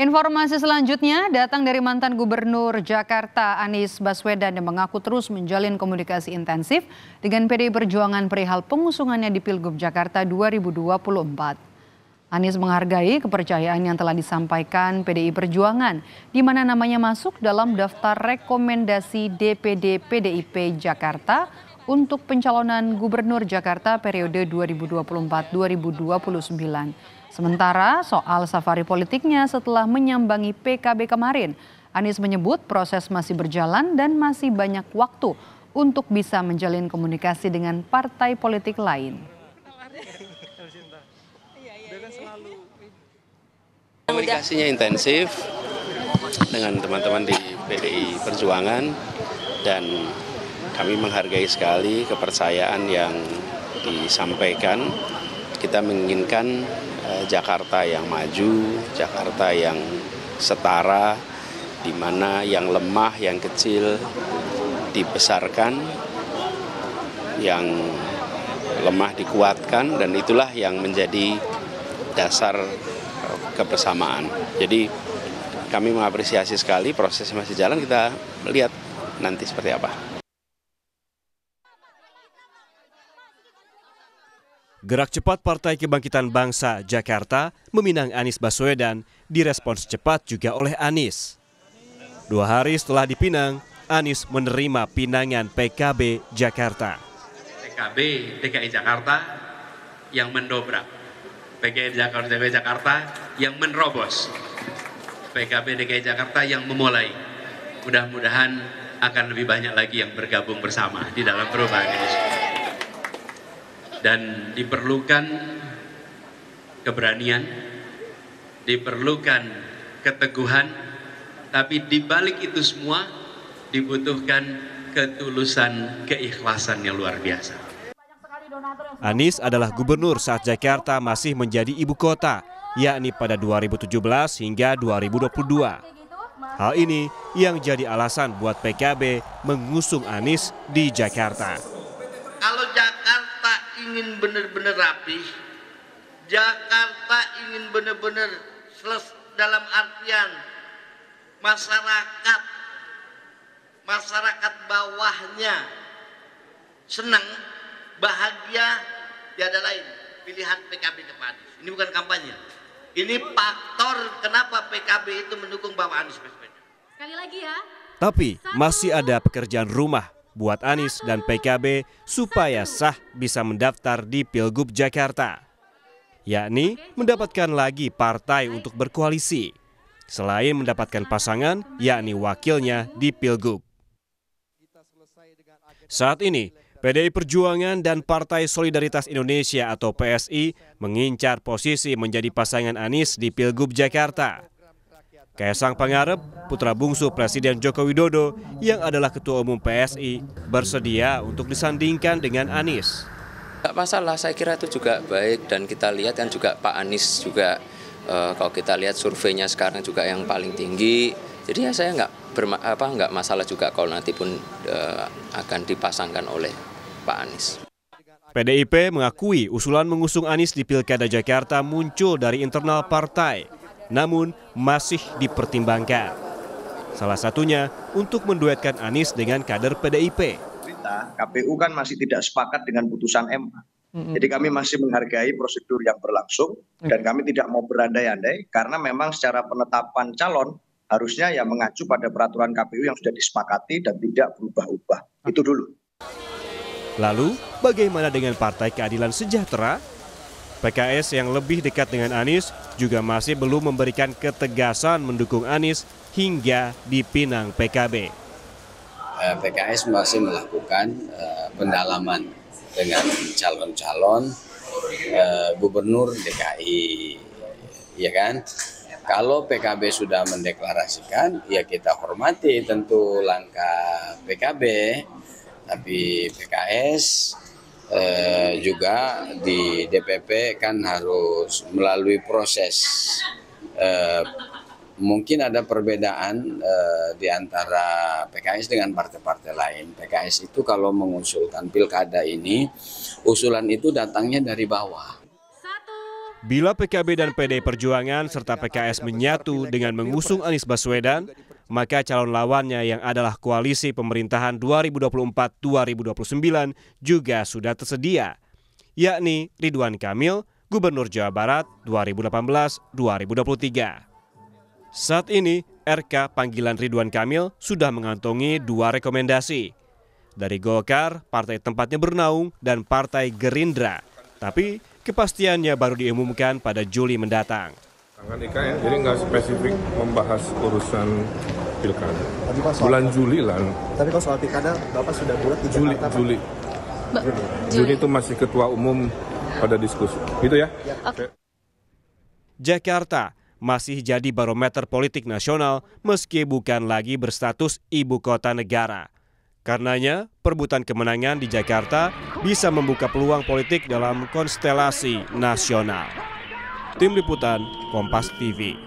Informasi selanjutnya datang dari mantan Gubernur Jakarta Anies Baswedan yang mengaku terus menjalin komunikasi intensif dengan PDI Perjuangan perihal pengusungannya di Pilgub Jakarta 2024. Anies menghargai kepercayaan yang telah disampaikan PDI Perjuangan, di mana namanya masuk dalam daftar rekomendasi DPD PDIP Jakarta untuk pencalonan Gubernur Jakarta periode 2024-2029. Sementara soal safari politiknya setelah menyambangi PKB kemarin, Anies menyebut proses masih berjalan dan masih banyak waktu untuk bisa menjalin komunikasi dengan partai politik lain. Komunikasinya intensif dengan teman-teman di PDI Perjuangan dan kami menghargai sekali kepercayaan yang disampaikan. Kita menginginkan Jakarta yang maju, Jakarta yang setara, di mana yang lemah, yang kecil dibesarkan, yang lemah dikuatkan, dan itulah yang menjadi dasar kebersamaan. Jadi kami mengapresiasi sekali, proses masih jalan, kita lihat nanti seperti apa. Gerak cepat Partai Kebangkitan Bangsa Jakarta meminang Anies Baswedan direspons cepat juga oleh Anies. 2 hari setelah dipinang, Anies menerima pinangan PKB Jakarta. PKB DKI Jakarta yang mendobrak, PKB DKI Jakarta yang menerobos, PKB DKI Jakarta yang memulai. Mudah-mudahan akan lebih banyak lagi yang bergabung bersama di dalam perubahan ini. Dan diperlukan keberanian, diperlukan keteguhan, tapi di balik itu semua dibutuhkan ketulusan, keikhlasan yang luar biasa. Anies adalah gubernur saat Jakarta masih menjadi ibu kota, yakni pada 2017 hingga 2022. Hal ini yang jadi alasan buat PKB mengusung Anies di Jakarta. Kalau Jakarta ingin benar-benar rapi, Jakarta ingin benar-benar dalam artian masyarakat bawahnya senang, bahagia, tiada lain pilihan PKB kepada Anies. Ini bukan kampanye. Ini faktor kenapa PKB itu mendukung Bapak Anies Baswedan. Sekali lagi ya. Tapi masih ada pekerjaan rumah buat Anies dan PKB supaya sah bisa mendaftar di Pilgub Jakarta, yakni mendapatkan lagi partai untuk berkoalisi, selain mendapatkan pasangan, yakni wakilnya di Pilgub. Saat ini, PDI Perjuangan dan Partai Solidaritas Indonesia atau PSI mengincar posisi menjadi pasangan Anies di Pilgub Jakarta. Kaisang Pangarep, putra bungsu Presiden Joko Widodo yang adalah Ketua Umum PSI, bersedia untuk disandingkan dengan Anies. Tidak masalah, saya kira itu juga baik, dan kita lihat kan juga Pak Anies juga kalau kita lihat surveinya sekarang juga yang paling tinggi. Jadi ya saya nggak masalah juga kalau nanti pun akan dipasangkan oleh Pak Anies. PDIP mengakui usulan mengusung Anies di Pilkada Jakarta muncul dari internal partai, namun masih dipertimbangkan. Salah satunya untuk menduetkan Anies dengan kader PDIP. KPU kan masih tidak sepakat dengan putusan MA. Jadi kami masih menghargai prosedur yang berlangsung dan kami tidak mau berandai-andai karena memang secara penetapan calon harusnya ya mengacu pada peraturan KPU yang sudah disepakati dan tidak berubah-ubah. Itu dulu. Lalu bagaimana dengan Partai Keadilan Sejahtera? PKS yang lebih dekat dengan Anies juga masih belum memberikan ketegasan mendukung Anies hingga dipinang PKB. PKS masih melakukan pendalaman dengan calon-calon gubernur DKI, ya kan? Kalau PKB sudah mendeklarasikan, ya kita hormati tentu langkah PKB, tapi PKS juga di DPP kan harus melalui proses. Mungkin ada perbedaan di antara PKS dengan partai-partai lain. PKS itu kalau mengusulkan pilkada ini, usulan itu datangnya dari bawah. Bila PKB dan PDI Perjuangan serta PKS menyatu dengan mengusung Anies Baswedan, maka calon lawannya yang adalah koalisi pemerintahan 2024-2029 juga sudah tersedia, yakni Ridwan Kamil, Gubernur Jawa Barat 2018-2023. Saat ini, RK panggilan Ridwan Kamil sudah mengantongi 2 rekomendasi dari Golkar, partai tempatnya bernaung, dan Partai Gerindra. Tapi kepastiannya baru diumumkan pada Juli mendatang. Jadi nggak spesifik membahas urusan pilkada. Bulan Juli lah. Tapi kalau soal pilkada, Bapak sudah bulat di Jakarta, Juli. Juni itu masih ketua umum pada diskusi. Gitu ya? Okay. Jakarta masih jadi barometer politik nasional meski bukan lagi berstatus ibu kota negara. Karenanya, perebutan kemenangan di Jakarta bisa membuka peluang politik dalam konstelasi nasional. Tim Liputan Kompas TV.